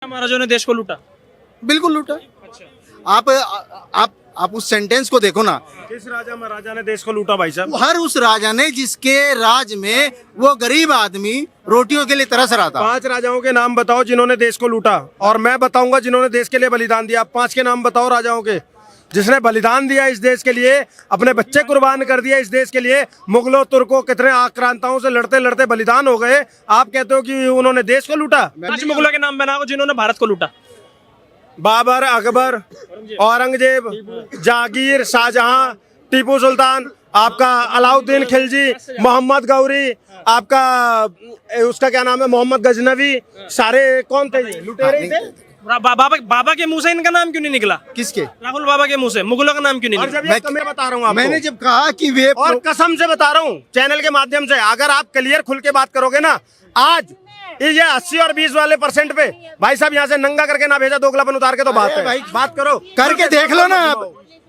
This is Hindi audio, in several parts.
महाराजों ने देश को लूटा। बिल्कुल लूटा। अच्छा। आप उस सेंटेंस को देखो ना। किस राजा महाराजा ने देश को लूटा भाई साहब? हर उस राजा ने जिसके राज में वो गरीब आदमी रोटियों के लिए तरस रहा था। 5 राजाओं के नाम बताओ जिन्होंने देश को लूटा, और मैं बताऊंगा जिन्होंने देश के लिए बलिदान दिया। आप 5 के नाम बताओ राजाओं के जिसने बलिदान दिया इस देश के लिए, अपने बच्चे कुर्बान कर दिया इस देश के लिए। मुगलों तुर्कों कितने आक्रांताओं से लड़ते लड़ते बलिदान हो गए, आप कहते हो कि उन्होंने देश को लूटा? 5 मुगलों के नाम बनाओ जिन्होंने भारत को लूटा। बाबर, अकबर, औरंगजेब, जहांगीर, शाहजहां, टीपू सुल्तान, आपका अलाउद्दीन खिलजी, मोहम्मद गौरी, आपका उसका क्या नाम है, मोहम्मद गजनवी, सारे कौन थे ये? लुटेरे थे। बाबा के मुंह से इनका नाम क्यों नहीं निकला? किसके? राहुल बाबा के मुंह से मुगलों का नाम क्यों नहीं और निकला? जब मैं बता रहा हूँ आपको, मैंने जब कहा कि वे और कसम से बता रहा हूँ चैनल के माध्यम से, अगर आप क्लियर खुल के बात करोगे ना, आज ये 80 और 20 वाले % पे भाई साहब यहाँ से नंगा करके ना भेजा, दोगलापन उतार के तो बात है भाई, बात करो करके देख लो ना। आप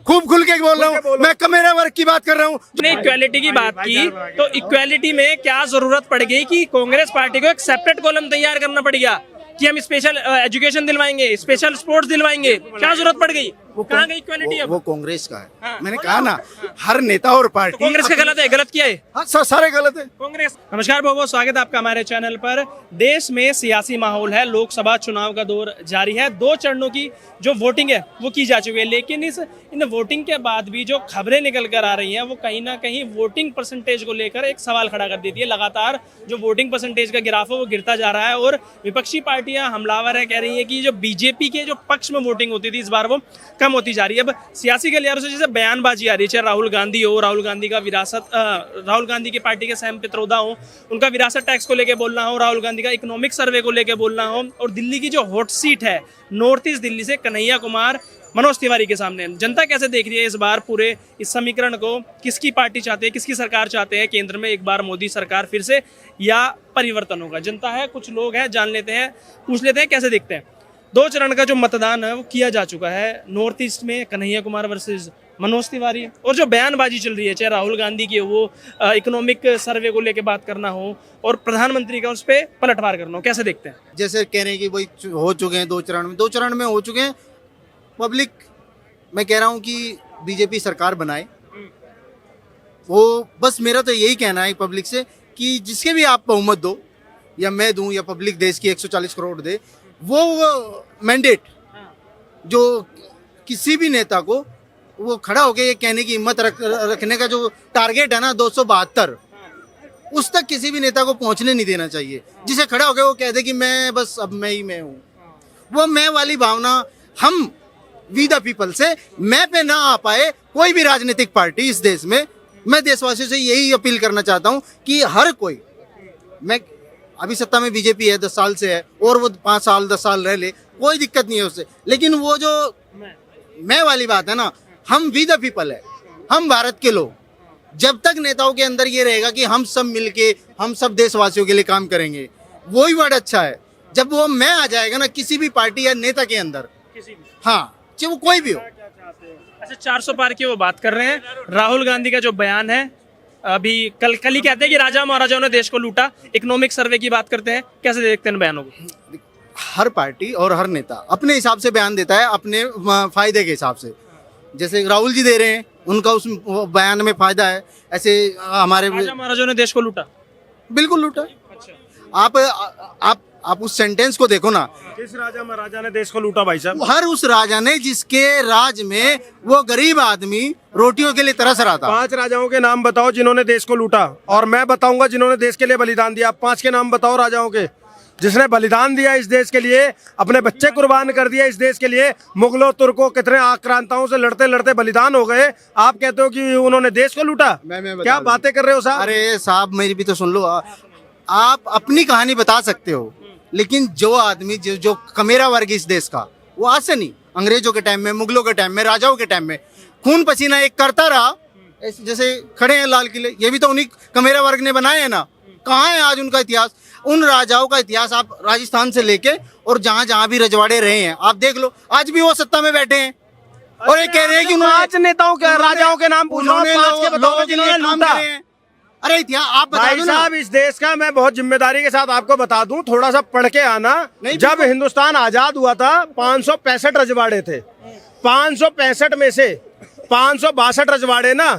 खूब खुल के बोल रहा हूँ मैं, कमेरा वर्ग की बात कर रहा हूँ। ने इक्वालिटी की बात की तो इक्वालिटी में क्या जरूरत पड़ गई कि कांग्रेस पार्टी को एक सेपरेट कॉलम तैयार करना पड़ गया कि हम स्पेशल एजुकेशन दिलवाएंगे, स्पेशल स्पोर्ट्स दिलवाएंगे? क्या जरूरत पड़ गई? कहाँ गई इक्वालिटी? अब वो कांग्रेस का है। हाँ। मैंने कहा ना, हर नेता और पार्टी कांग्रेस का गलत है, गलत किया है हाँ, सारे गलत है। कांग्रेस। नमस्कार बहुत बहुत स्वागत है आपका हमारे चैनल पर। देश में सियासी माहौल है, लोकसभा चुनाव का दौर जारी है। 2 चरणों की जो वोटिंग है वो की जा चुकी है, लेकिन इन वोटिंग के बाद भी जो खबरें निकल कर आ रही हैं वो कहीं ना कहीं वोटिंग परसेंटेज को लेकर एक सवाल खड़ा कर देती है। लगातार जो वोटिंग परसेंटेज का गिराफ है वो गिरता जा रहा है और विपक्षी पार्टियां हमलावर है, कह रही है कि जो बीजेपी के जो पक्ष में वोटिंग होती थी इस बार वो कम होती जा रही है। अब सियासी गलियारों से जैसे बयानबाजी आ रही है, चाहे राहुल गांधी हो, राहुल गांधी का विरासत, राहुल गांधी की पार्टी के सैम पित्रोदा हो, उनका विरासत टैक्स को लेकर बोलना हो, राहुल गांधी का इकोनॉमिक सर्वे को लेकर बोलना हो, और दिल्ली की जो हॉट सीट है नॉर्थ ईस्ट दिल्ली से कन्हैया कुमार, मनोज तिवारी के सामने जनता कैसे देख रही है इस बार पूरे इस समीकरण को? किसकी पार्टी चाहते हैं, किसकी सरकार चाहते हैं केंद्र में? एक बार मोदी सरकार फिर से या परिवर्तन होगा? जनता है, कुछ लोग हैं, जान लेते हैं, पूछ लेते हैं कैसे देखते हैं। 2 चरण का जो मतदान है वो किया जा चुका है। नॉर्थ ईस्ट में कन्हैया कुमार वर्सेस मनोज तिवारी, और जो बयानबाजी चल रही है चाहे राहुल गांधी की वो इकोनॉमिक सर्वे को लेकर बात करना हो और प्रधानमंत्री का उस पर पलटवार करना हो, कैसे देखते हैं? जैसे कह रहे हैं कि भाई हो चुके हैं 2 चरण में, 2 चरण में हो चुके हैं। पब्लिक, मैं कह रहा हूँ कि बीजेपी सरकार बनाए। वो बस मेरा तो यही कहना है पब्लिक से कि जिसके भी आप बहुमत दो, या मैं दूं या पब्लिक देश की 140 करोड़ दे, वो मैंडेट जो किसी भी नेता को वो खड़ा होकर ये कहने की हिम्मत रखने का जो टारगेट है ना 272, उस तक किसी भी नेता को पहुंचने नहीं देना चाहिए। जिसे खड़ा होकर वो कह दे कि मैं बस अब मैं ही मैं हूँ, वो मैं वाली भावना हम वी द पीपल से मैं पे ना आ पाए कोई भी राजनीतिक पार्टी इस देश में। मैं देशवासियों से यही अपील करना चाहता हूँ कि हर कोई, मैं अभी सत्ता में बीजेपी है 10 साल से है, और वो 5 साल 10 साल रह ले, कोई दिक्कत नहीं है उससे, लेकिन वो जो मैं वाली बात है ना, हम वी द पीपल है, हम भारत के लोग। जब तक नेताओं के अंदर ये रहेगा कि हम सब मिलके हम सब देशवासियों के लिए काम करेंगे, वही वर्ड अच्छा है। जब वो मैं आ जाएगा ना किसी भी पार्टी या नेता के अंदर, हाँ चाहे वो कोई भी हो। अच्छा, 400 पार की वो बात कर रहे हैं। राहुल गांधी का जो बयान है, अभी कल ही कहते हैं कि राजा महाराजाओं ने देश को लूटा, इकोनॉमिक सर्वे की बात करते हैं, कैसे देखते हैं बयानों को? हर पार्टी और हर नेता अपने हिसाब से बयान देता है, अपने फायदे के हिसाब से। जैसे राहुल जी दे रहे हैं, उनका उस बयान में फायदा है, ऐसे हमारे राजा महाराजाओं ने देश को लूटा। बिल्कुल लूटा। अच्छा। आप उस सेंटेंस को देखो ना। किस राजा महाराजा ने देश को लूटा भाई साहब? हर उस राजा ने जिसके राज में वो गरीब आदमी रोटियों के लिए तरस रहा था। 5 राजाओं के नाम बताओ जिन्होंने देश को लूटा, और मैं बताऊंगा जिन्होंने देश के लिए बलिदान दिया। 5 के नाम बताओ राजाओं के जिसने बलिदान दिया इस देश के लिए, अपने बच्चे कुर्बान कर दिया इस देश के लिए। मुगलों तुर्कों कितने आक्रांताओं से लड़ते लड़ते बलिदान हो गए, आप कहते हो कि उन्होंने देश को लूटा? क्या बातें कर रहे हो साहब? अरे साहब मेरी भी तो सुन लो। आप अपनी कहानी बता सकते हो, लेकिन जो आदमी जो कमेरा वर्ग इस देश का, वो आज से नहीं, अंग्रेजों के टाइम में, मुगलों के टाइम में, राजाओं के टाइम में खून पसीना एक करता रहा। जैसे खड़े हैं लाल किले, ये भी तो उन्हीं कमेरा वर्ग ने बनाए हैं ना। कहाँ है आज उनका इतिहास? उन राजाओं का इतिहास आप राजस्थान से लेके और जहाँ जहाँ भी रजवाड़े रहे हैं आप देख लो, आज भी वो सत्ता में बैठे हैं और ये कह रहे हैं कि उन्होंने 5 नेताओं के, राजाओं के नाम पूछ रहा हूं, 5 के बताओ जिन्होंने लूटा। अरे इतिहास आप बता भाई दो ना। साहब, इस देश का मैं बहुत जिम्मेदारी के साथ आपको बता दूं, थोड़ा सा पढ़ के आना। नहीं, जब हिंदुस्तान आजाद हुआ था 565 रजवाड़े थे। 565 में से 562 रजवाड़े ना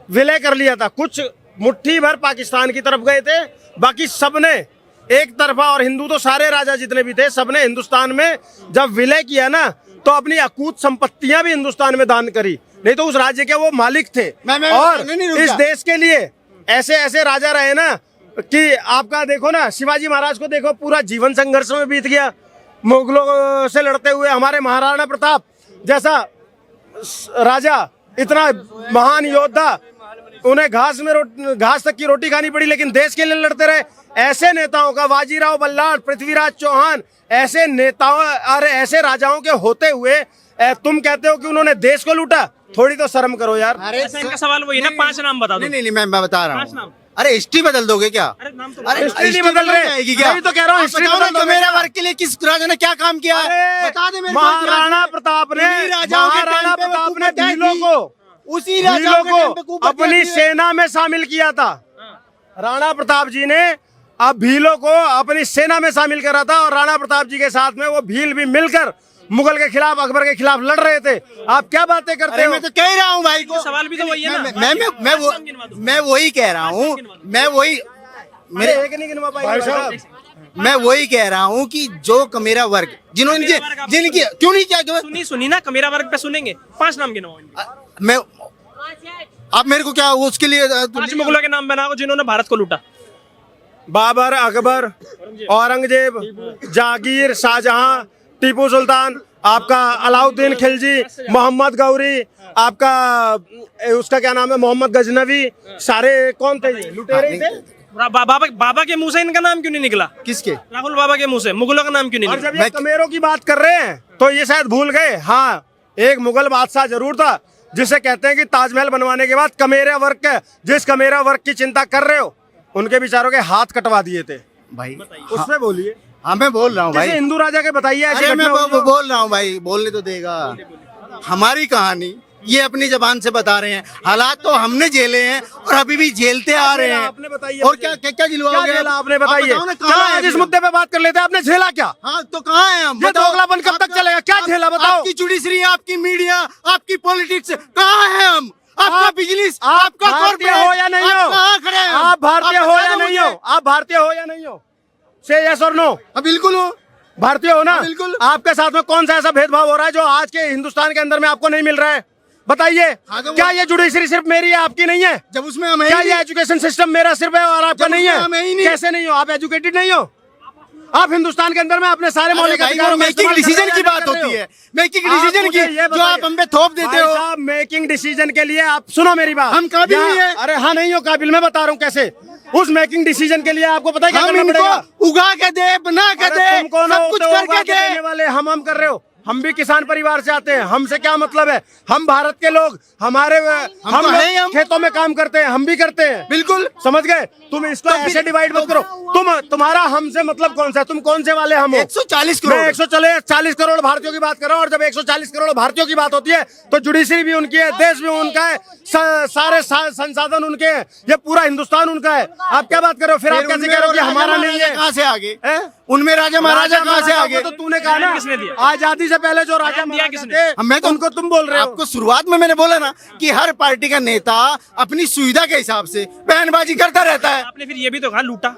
विलय कर लिया था। कुछ मुट्ठी भर पाकिस्तान की तरफ गए थे, बाकी सबने एक तरफा, और हिंदू तो सारे राजा जितने भी थे सबने हिंदुस्तान में जब विलय किया ना तो अपनी अकूत संपत्तियां भी हिंदुस्तान में दान करी, नहीं तो उस राज्य के वो मालिक थे। और इस देश के लिए ऐसे ऐसे राजा रहे ना कि आपका देखो ना, शिवाजी महाराज को देखो, पूरा जीवन संघर्ष में बीत गया मुगलों से लड़ते हुए। हमारे महाराणा प्रताप जैसा राजा, इतना महान योद्धा, उन्हें घास तक की रोटी खानी पड़ी लेकिन देश के लिए लड़ते रहे। ऐसे नेताओं का, बाजीराव बल्लाळ, पृथ्वीराज चौहान, ऐसे नेताओं और ऐसे राजाओं के होते हुए तुम कहते हो कि उन्होंने देश को लूटा? थोड़ी तो शर्म करो यार। ऐसा इनका सवाल वही ना, 5 नाम बता दो। नहीं, मैं बता रहा 5 नाम। हूँ। अरे हिस्ट्री बदल दोगे क्या? अरे नाम तो अरे हिस्ट्री नहीं बदल रहे, जाएगी क्या? मैं भी तो कह रहा हूँ हिस्ट्री बदल दो। मेरा वर्ग के लिए किस राजा ने क्या काम किया है? बता दे मेरे को। महाराणा प्रताप ने भीलों को, उसी भीलों को अपनी सेना में शामिल किया था। राणा प्रताप जी ने अब भीलों को अपनी सेना में शामिल करा था, और राणा प्रताप जी के साथ में वो भील भी मिलकर मुगल के खिलाफ, अकबर के खिलाफ लड़ रहे थे। आप क्या बातें करते हो? मैं तो कह ही रहा हूँ भाई को। सवाल भी तो वही है ना। मैं वही कह रहा हूँ। मैं वही मेरे एक नहीं गिनवा पाएंगे भाई साहब। मैं वही कह रहा हूँ कि जो मेरा वर्ग जिन्होंने जिनकी क्यों नहीं किया, सुनी ना, कमेरा वर्ग पे सुनेंगे। 5 नाम गिनवाओ। मैं आप मेरे को क्या उसके लिए 5 मुगलों के नाम बनाओ जिन्होंने भारत को लूटा। बाबर, अकबर, औरंगजेब, जहांगीर, शाहजहां, टीपू सुल्तान, आपका अलाउद्दीन खिलजी, मोहम्मद गौरी, आपका उसका क्या नाम है, मोहम्मद गजनवी, सारे कौन थे ये? लुटेरे ही थे। बाबा के मुंह से इनका नाम क्यों नहीं निकला? किसके? राहुल बाबा के मुंह से मुगलों का नाम क्यों नहीं और निकला? जब ये कमेरों की बात कर रहे हैं तो ये शायद भूल गए। हाँ, एक मुगल बादशाह जरूर था जिसे कहते हैं कि ताजमहल बनवाने के बाद कमेरा वर्ग के, जिस कमेरा वर्ग की चिंता कर रहे हो उनके बेचारों के हाथ कटवा दिए थे भाई। उसमें बोलिए। हाँ मैं बोल रहा हूँ भाई। हिंदू राजा के बताइए ऐसी अरे मैं घटना हुई हो? बोल रहा हूँ भाई, बोलने तो देगा। हमारी कहानी ये अपनी जबान से बता रहे हैं। हालात तो हमने झेले हैं और अभी भी झेलते आ रहे हैं। आपने बताइए और क्या क्या क्या झेलवाओगे? क्या झेला आपने? बताइए। आप बताओ ना, चलो कहाँ है जिस मुद्दे पे बात कर लेते हैं, आपने झेला क्या? हाँ तो कहाँ है हम? ये दोगलापन कब तक चलेगा? क्या झेला बताओ? आपकी जुडिशरी, आपकी मीडिया, आपकी पॉलिटिक्स, कहाँ है हम? आपका बिजनेस, आपका भारतीय हो या नहीं हो? कहाँ खड़े हैं? आप भारतीय आप हो बता या दो नहीं मुझे। हो? आप भारतीय हो या नहीं हो? से यस और नो। बिल्कुल हो। भारतीय हो ना? बिल्कुल। आपके साथ में कौन सा ऐसा भेदभाव हो रहा है जो आज के हिंदुस्तान के अंदर में आपको नहीं मिल रहा है? बताइए। हाँ तो क्या ये जुडिशरी सिर्फ मेरी है, आपकी नहीं है? जब उसमें हम क्या ये एजुकेशन सिस्टम मेरा सिर्फ है और आपका जब नहीं उसमें हम ही है? नहीं। कैसे नहीं हो? आप एजुकेटेड नहीं हो? आप हिंदुस्तान के अंदर में अपने सारे मौलिक अधिकारों का मेकिंग इस्तेमाल डिसीजन कर की रहे बात हो? होती है। मेकिंग आप डिसीजन मुझे की ये जो आप हम पे थोप देते हो। मेकिंग डिसीजन के लिए आप सुनो मेरी बात। हम काबिल नहीं है। अरे हाँ, नहीं हो काबिल। मैं बता रहा हूँ कैसे। उस मेकिंग डिसीजन के लिए आपको पता है क्या हम करना पड़ेगा? इनको उगा के दे, बना के अरे दे, तुम कौन सब हो? कुछ तो करके उगा के देने दे। वाले हम कर रहे हो। हम भी किसान परिवार से आते हैं, हमसे क्या मतलब है? हम भारत के लोग, हमारे हम तो हैं ही हम। खेतों में काम करते हैं, हम भी करते हैं। बिल्कुल समझ गए? तुम इसको ऐसे डिवाइड मत करो। तुम्हारा हमसे मतलब कौन सा है? तुम कौन से वाले हम हो? 140 करोड़। मैं 140 करोड़ भारतीयों की बात कर रहा हूँ। और जब 140 करोड़ भारतीयों की बात होती है तो जुडिशरी भी उनकी है, देश भी उनका है, सारे संसाधन उनके हैं, ये पूरा हिंदुस्तान उनका है। आप क्या बात कर रहे हो? फिर आप कैसे कह रहे हो कि हमारा नहीं है? कहाँ से आगे? उनमें राजा महाराजा कहाँ से आगे? तो तूने कहा ना, किसने दिया? आजादी से पहले जो राजा दिया महाराजा किसने? थे, मैं तो उनको तुम बोल रहे हो। आपको शुरुआत में मैंने बोला ना कि हर पार्टी का नेता अपनी सुविधा के हिसाब से बयानबाजी करता रहता है। आपने फिर ये भी तो कहा लूटा।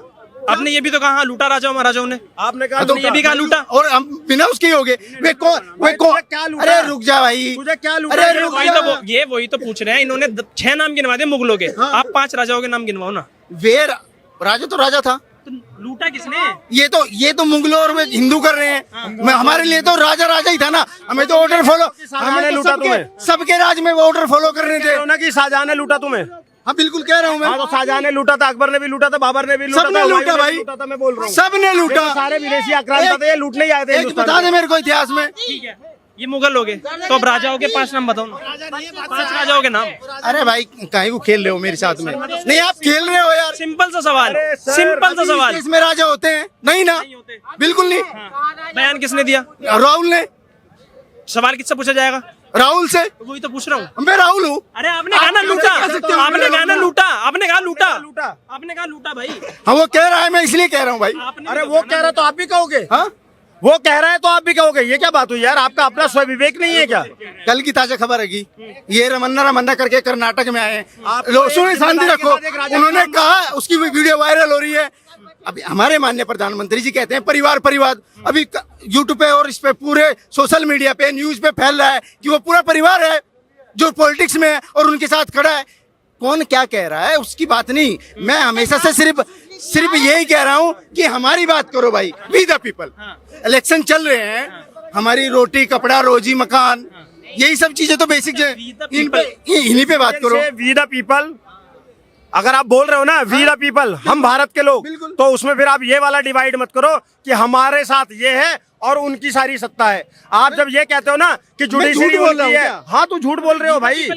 आपने ये भी तो कहा हाँ, लूटा राजाओं महाराजाओं ने। आपने कहा तो ये भी कहा लूटा। और हम बिना उसके ही हो गए। वे कौन क्या लूटा? अरे रुक जा भाई। तुझे क्या लूटा? अरे रुक वही जा। तो ये वही तो पूछ रहे हैं। इन्होंने 6 नाम गिनवा दिए मुगलों के। आप 5 राजाओं के नाम गिनवाओ ना। वे राजा तो राजा था। तो लूटा किसने? ये तो मुगलों और वे हिंदू कर रहे हैं। हमारे लिए तो राजा राजा ही था ना। हमें तो ऑर्डर फॉलो, शाहजहां ने लूटा तुम्हें। सबके राज में वो ऑर्डर फॉलो करने थे। ना कि शाहजहां ने लूटा तुम्हें। हाँ बिल्कुल कह रहा हूँ मैं। हाँ, तो शाहजहां ने लूटा था, अकबर ने भी लूटा था, बाबर ने भी लूटा था, सबने हुमायूं लूटा ने भी भाई। लूटा था। मैं बोल रहा हूँ सबने लूटा। ये तो सारे विदेशी आक्रांता थे, ये लूटने ही आए थे एक हिंदुस्तान बता दे में। मेरे को इतिहास में। ठीक है, ये मुगल हो गए। तो अब राजाओं के 5 नाम बताओ ना। 5 राजाओं के नाम। अरे भाई काहे को खेल रहे हो मेरे साथ में? नहीं आप खेल रहे हो यार। सिंपल सा सवाल, अरे सर, सिंपल सा सवाल। देश में राजा होते हैं? नहीं ना, बिल्कुल नहीं। बयान किसने दिया? राहुल ने। सवाल किससे पूछा जाएगा? राहुल से। वही तो पूछ रहा हूँ। मैं राहुल हूँ। अरे आपने कहा ना लूटा, आपने कहा ना लूटा, आपने कहा लूटा, आपने कहा लूटा भाई। हाँ वो कह रहा है, मैं इसलिए कह रहा हूँ भाई। अरे वो कह रहा है तो आप भी कहोगे? हाँ वो कह रहा है तो आप भी कहोगे? ये क्या बात हुई यार, आपका अपना स्व विवेक नहीं है क्या? कल की ताजा खबर है कि ये रमन्ना करके कर्नाटक में आए हैं। लोग सुने, शांति रखो। उन्होंने कहा, उसकी वीडियो वायरल हो रही है। अभी हमारे माननीय प्रधानमंत्री जी कहते हैं परिवार। अभी यूट्यूब पे और इस पे पूरे सोशल मीडिया पे, न्यूज पे फैल रहा है कि वो पूरा परिवार है जो पॉलिटिक्स में है और उनके साथ खड़ा है। कौन क्या कह रहा है उसकी बात नहीं, मैं हमेशा से सिर्फ यही कह रहा हूँ कि हमारी बात करो भाई, वी द पीपल। इलेक्शन चल रहे हैं, हमारी रोटी कपड़ा रोजी मकान यही सब चीजें तो बेसिक है, इन्हीं पे बात करो। वी द पीपल अगर आप बोल रहे हो ना, वी द पीपल, हम भारत के लोग, तो उसमें फिर आप ये वाला डिवाइड मत करो कि हमारे साथ ये है और उनकी सारी सत्ता है। आप जब ये कहते हो ना कि जुडिशरी बोल रहा हूँ है, हाँ तो झूठ बोल रहे हो भाई।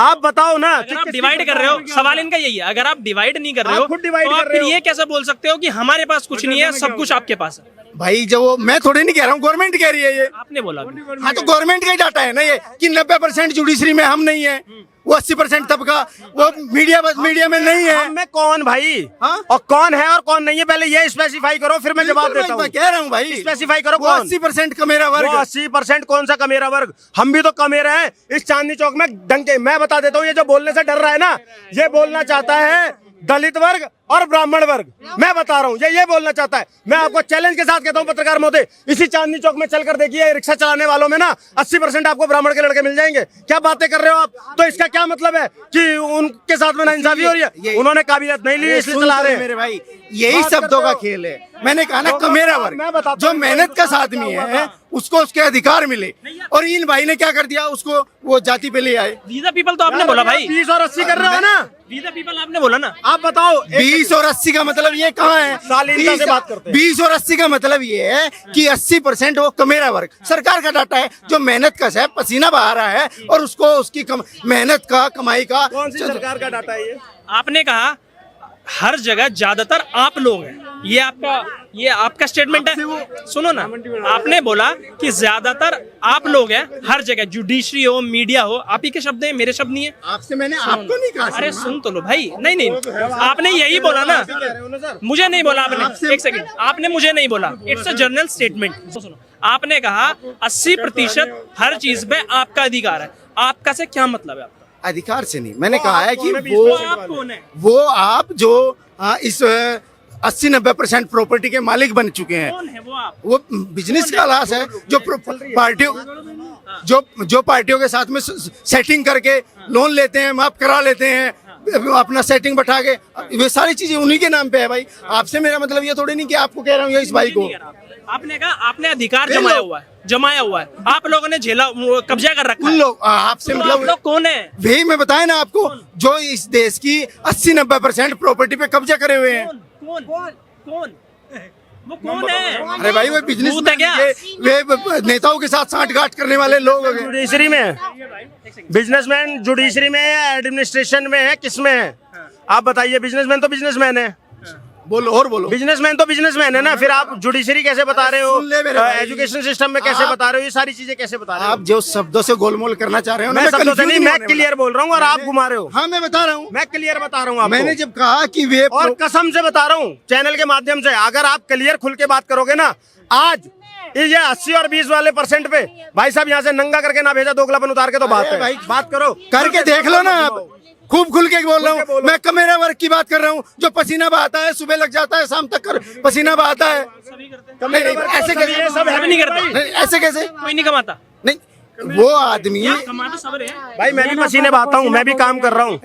आप बताओ ना, अगर आप डिवाइड कर रहे हो, सवाल इनका यही है, अगर आप डिवाइड नहीं कर रहे हो खुद divide तो कर आप रहे फिर हो। ये कैसे बोल सकते हो कि हमारे पास कुछ नहीं है, सब कुछ आपके पास है? भाई जब वो, मैं थोड़ी नहीं कह रहा हूँ, गवर्नमेंट कह रही है ये। आपने बोला अभी। हाँ तो गवर्नमेंट का ही डाटा है ना ये कि 90% जुडिशरी में हम नहीं है, वो 80% तबका वो मीडिया में नहीं है। हम में कौन भाई? हाँ? और कौन है और कौन नहीं है, पहले ये स्पेसिफाई करो, फिर मैं जवाब देता हूँ। मैं कह रहा हूँ भाई, स्पेसिफाई करो वो कौन? 80% का मेरा वर्ग। 80% कौन सा कमेरा वर्ग? हम भी तो कमेरा हैं इस चांदनी चौक में डंके। मैं बता देता हूँ, ये जो बोलने से डर रहा है ना, ये बोलना चाहता है दलित वर्ग और ब्राह्मण वर्ग। मैं बता रहा हूँ ये बोलना चाहता है। मैं आपको चैलेंज के साथ कहता हूँ पत्रकार महोदय, इसी चांदनी चौक में चल कर देखिए, रिक्शा चलाने वालों में ना 80% आपको ब्राह्मण के लड़के मिल जाएंगे। क्या बातें कर रहे हो आप? तो इसका क्या मतलब है कि उनके साथ में नाइंसाफी हो रही है? उन्होंने काबिलियत नहीं ली इसलिए चला रहे हैं। मेरे भाई यही शब्दों का खेल है। मैंने कहा ना कमेरा वर्ग, जो मेहनत का आदमी है उसको उसके अधिकार मिले, और इन भाई ने क्या कर दिया, उसको वो जाति पे ले आए। वी द पीपल तो आपने बोला भाई, 20 और 80 कर रहे हो ना? वी द पीपल आपने बोला ना। आप बताओ 20 और 80 का मतलब ये कहाँ है? शालीनता से बात करते हैं। 20 और 80 का मतलब ये है कि 80% वो कमेरा वर्ग, सरकार का डाटा है, जो मेहनत कश है, पसीना बहा रहा है और उसको उसकी मेहनत का कमाई का। कौन सी सरकार का डाटा है ये? आपने कहा हर जगह ज्यादातर आप लोग हैं, ये आपका स्टेटमेंट है। सुनो ना, आपने बोला कि ज्यादातर आप लोग हैं हर जगह, जुडिशरी हो, मीडिया हो, आप ही के शब्द हैं, मेरे शब्द नहीं है। आपसे मैंने आपको नहीं कहा। अरे सुन तो लो भाई। नहीं आपने यही बोला ना, मुझे नहीं बोला आपने। एक सेकंड, आपने मुझे नहीं बोला, इट्स अ जनरल स्टेटमेंट। सुनो, आपने कहा 80% हर चीज पे आपका अधिकार है। आपका से क्या मतलब है? आपका अधिकार से नहीं, मैंने कहा है कि वो आप कौन है? वो आप जो इस 80-90% प्रॉपर्टी के मालिक बन चुके हैं। कौन है वो आप? वो बिजनेस का लाश है जो पार्टियों के साथ में सेटिंग करके लोन लेते हैं, माफ करा लेते हैं, अपना सेटिंग बैठा के, वे सारी चीजें उन्हीं के नाम पे है भाई। आपसे मेरा मतलब ये थोड़ी नहीं कि आपको कह रहा हूँ, इस भाई को। आपने कहा आपने अधिकार जमाया हुआ है, आप लोगों ने झेला, कब्जा कर रखा है। उन लोग आपसे तो मतलब आप लोग कौन है? वही मैं बताया ना आपको, जो इस देश की 80-90% प्रॉपर्टी पे कब्जा करे हुए हैं। कौन वो कौन है? अरे भाई वो बिजनेस भूत है क्या? वे नेताओं के साथ सांठगांठ करने वाले लोग हो गए। जुडिशरी में बिजनेसमैन, जुडिशरी में है, एडमिनिस्ट्रेशन में है, किस में है? आप बताइए। बिजनेसमैन तो बिजनेसमैन है, बोलो और बोलो। बिजनेसमैन तो बिजनेसमैन है ना। फिर आप जुडिशरी कैसे बता रहे हो? सुन ले मेरे भाई। एजुकेशन सिस्टम में कैसे बता रहे हो? ये सारी चीजें कैसे बता रहे हो? आप जो शब्दों से गोलमोल करना चाह रहे हो ना, मैं शब्दों से नहीं, मैं confuse क्लियर बोल रहा हूँ और आप घुमा रहे हो। हाँ मैं बता रहा हूँ, मैं क्लियर बता रहा हूँ आपको। मैंने जब कहा कि वे और कसम से बता रहा हूँ चैनल के माध्यम से, अगर आप क्लियर खुल के बात करोगे ना, आज ये 80 और 20 वाले % पे भाई साहब यहाँ से नंगा करके ना भेजा, दोगलापन उतार के तो बात है भाई, बात करो, करके देख लो ना। आप खूब खुल के बोल रहा हूँ मैं, कमेरा वर्ग की बात कर रहा हूँ, जो पसीना बहाता है, सुबह लग जाता है, शाम तक पसीना बहाता है। नहीं, ऐसे कैसे? सब है नहीं करते, नहीं, ऐसे कैसे? कोई नहीं कमाता। नहीं, वो आदमी कमाता सब रहे हैं भाई। मैं भी पसीने बहाता हूँ, मैं भी काम कर रहा हूँ,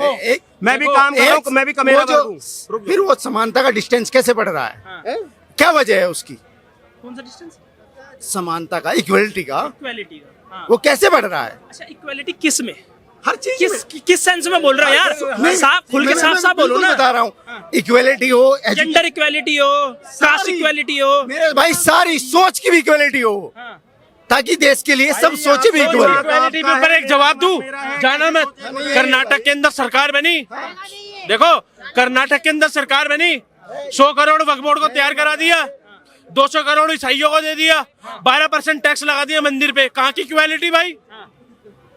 मैं भी काम कर रहा हूँ, मैं भी कमेरा वर्ग हूँ। फिर वो समानता का डिस्टेंस कैसे बढ़ रहा है? क्या वजह है उसकी? कौन सा डिस्टेंस? समानता का, इक्वलिटी का, इक्वालिटी का। हाँ। वो कैसे बढ़ रहा है? अच्छा, इक्वालिटी किस में? हर चीज किस सेंस में बोल रहे हो यार? साफ खुल के साफ बोलो ना। बता रहा हूँ, इक्वलिटी हो, जेंडर इक्वालिटी हो, कास्ट इक्वालिटी हो, मेरे भाई सारी सोच की भी इक्वलिटी हो, ताकि देश के लिए सब सोचे भी इक्वल। इक्वालिटी के ऊपर एक जवाब दूं, जाना मैं कर्नाटक के अंदर सरकार बनी, देखो कर्नाटक के अंदर सरकार बनी, 100 करोड़ वक्फ बोर्ड को तैयार करा दिया, 200 करोड़ ईसाइयों को दे दिया, 12% टैक्स लगा दिया मंदिर पे। कहाँ की इक्वालिटी भाई?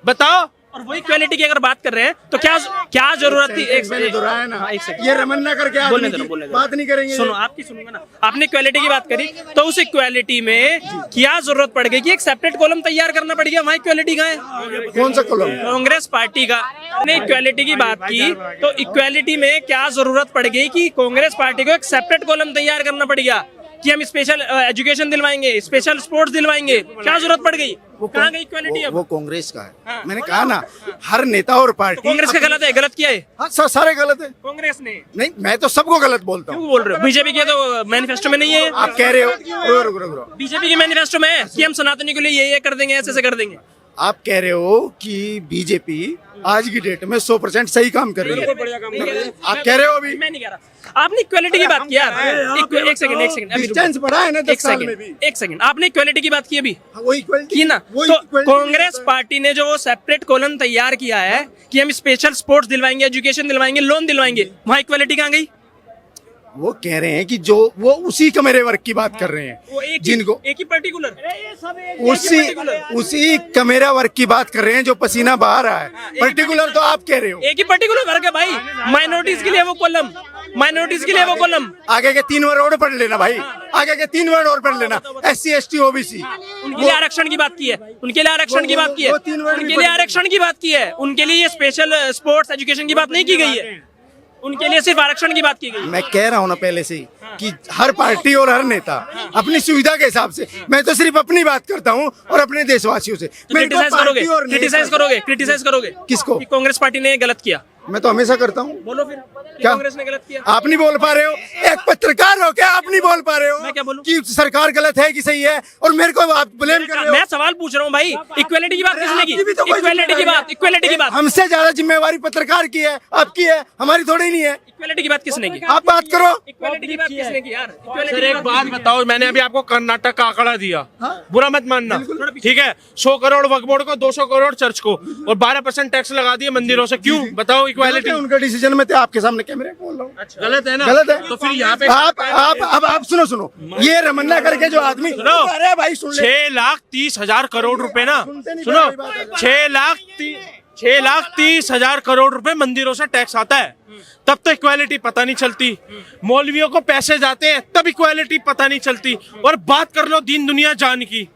बताओ। और वही इक्वालिटी की अगर बात कर रहे हैं तो क्या जरूरत थी? एक मैंने दोहराया ना, हाँ, एक सेकंड। ये रमन्ना करके बोलने आदमी दो, की बोलने दो। बात नहीं करेंगे। सुनो, आपकी सुनूंगा ना। आपने इक्वालिटी की बात करी तो उस इक्वालिटी में क्या जरूरत पड़ गई कि एक सेपरेट कॉलम तैयार करना पड़ गया? वहाँ इक्वालिटी कहाँ है? कौन सा कॉलम? कांग्रेस पार्टी का ने इक्वालिटी की बात की तो इक्वालिटी में क्या जरूरत पड़ गई कि कांग्रेस पार्टी को एक सेपरेट कॉलम तैयार करना पड़ गया कि हम स्पेशल एजुकेशन दिलवाएंगे, स्पेशल स्पोर्ट्स दिलवाएंगे? क्या जरूरत पड़ गई? कहाँ गई इक्वालिटी? अब वो कांग्रेस का है। हाँ। मैंने कहा ना, हर नेता और पार्टी कांग्रेस का गलत है? गलत किया है हाँ, सारे गलत है। कांग्रेस ने? नहीं, मैं तो सबको गलत बोलता हूँ। क्यों बोल रहे हो? बीजेपी के तो मैनिफेस्टो में नहीं है। आप कह रहे हो, रुको, रुको, रुको। बीजेपी के मैनिफेस्टो में है कि हम सनातनी के लिए ये कर देंगे, ऐसे कर देंगे। आप कह रहे हो कि बीजेपी आज की डेट में 100% सही काम कर रही है। आप कह रहे हो अभी? मैं नहीं कह रहा। आपने इक्वालिटी की बात की यार। एक सेकंड अभी रुको। डिस्टेंस बढ़ा है ना 10 एक साल में भी। सेकंड, एक सेकंड। आपने इक्वालिटी की बात की अभी वो इक्वलिटी की ना, वो तो equality कांग्रेस पार्टी ने जो सेपरेट कॉलम तैयार किया है कि हम स्पेशल स्पोर्ट्स दिलवाएंगे, एजुकेशन दिलवाएंगे, लोन दिलवाएंगे, वहाँ इक्वालिटी कहाँ गई? वो कह रहे हैं कि जो वो उसी का मेरे वर्ग की बात कर रहे वो हैं, जिनको एक ही पर्टिकुलर उसी का मेरा वर्ग की बात कर रहे हैं जो पसीना बहा रहा है। पर्टिकुलर तो आप कह रहे हो। एक ही पर्टिकुलर वर्ग है भाई। माइनॉरिटीज के लिए वो कॉलम, माइनॉरिटीज के लिए वो कॉलम। आगे के 3 वर्ड और पढ़ लेना भाई, आगे के 3 वर्ड और पढ़ लेना। SC ST OBC उनके लिए आरक्षण की बात की है, उनके लिए आरक्षण की बात की है, वो 3 वर्ड उनके लिए आरक्षण की बात की है, उनके लिए ये स्पेशल स्पोर्ट्स एजुकेशन की बात नहीं की गई है, उनके लिए सिर्फ आरक्षण की बात की गई है। मैं कह रहा हूँ ना पहले से ही कि हर पार्टी और हर नेता अपनी सुविधा के हिसाब से, मैं तो सिर्फ अपनी बात करता हूँ और अपने देशवासियों से। मेरे को क्रिटिसाइज करोगे, पार्टी और नेता- क्रिटिसाइज करोगे, क्रिटिसाइज करोगे किसको? कि कांग्रेस पार्टी ने गलत किया। मैं तो हमेशा करता हूँ। बोलो फिर कि क्या? कांग्रेस ने गलत किया। आप नहीं बोल पा रहे हो, एक पत्रकार हो क्या आप नहीं बोल पा रहे हो? मैं क्या बोलूं? कि सरकार गलत है कि सही है, और मेरे को आप ब्लेम कर रहे हो। मैं सवाल पूछ रहा हूँ भाई, इक्वालिटी की बात किसने की? आपकी भी तो कोई इक्वालिटी की बात, इक्वालिटी की बात, हमसे ज्यादा जिम्मेवारी पत्रकार की है, आपकी है, हमारी थोड़ी नहीं है। इक्वालिटी की बात किसने की? आप बात करो। इक्वालिटी की बात किसने की यार? Equality सर की एक बात बताओ, मैंने अभी आपको कर्नाटक का आंकड़ा दिया, बुरा मत मानना, ठीक है? 100 करोड़ वक्फ बोर्ड को, 200 करोड़ चर्च को, और 12% टैक्स लगा दिए मंदिरों से। क्यों बताओ? इक्वालिटी उनका डिसीजन में थे, आपके सामने कैमरे बोल रहा हूँ। गलत है ना? गलत है। तो फिर यहाँ पे आप सुनो, ये रमन्ना करके जो आदमी, सुनो। अरे भाई सुन ले। 6,30,000 करोड़ रुपए ना, सुनते नहीं सुनो, मेरी बात। 6,30,000 करोड़ रुपए मंदिरों से टैक्स आता है, तब तो इक्वालिटी पता नहीं चलती। मौलवियों को पैसे जाते हैं तब इक्वालिटी पता नहीं चलती। और बात कर लो दीन दुनिया जान की,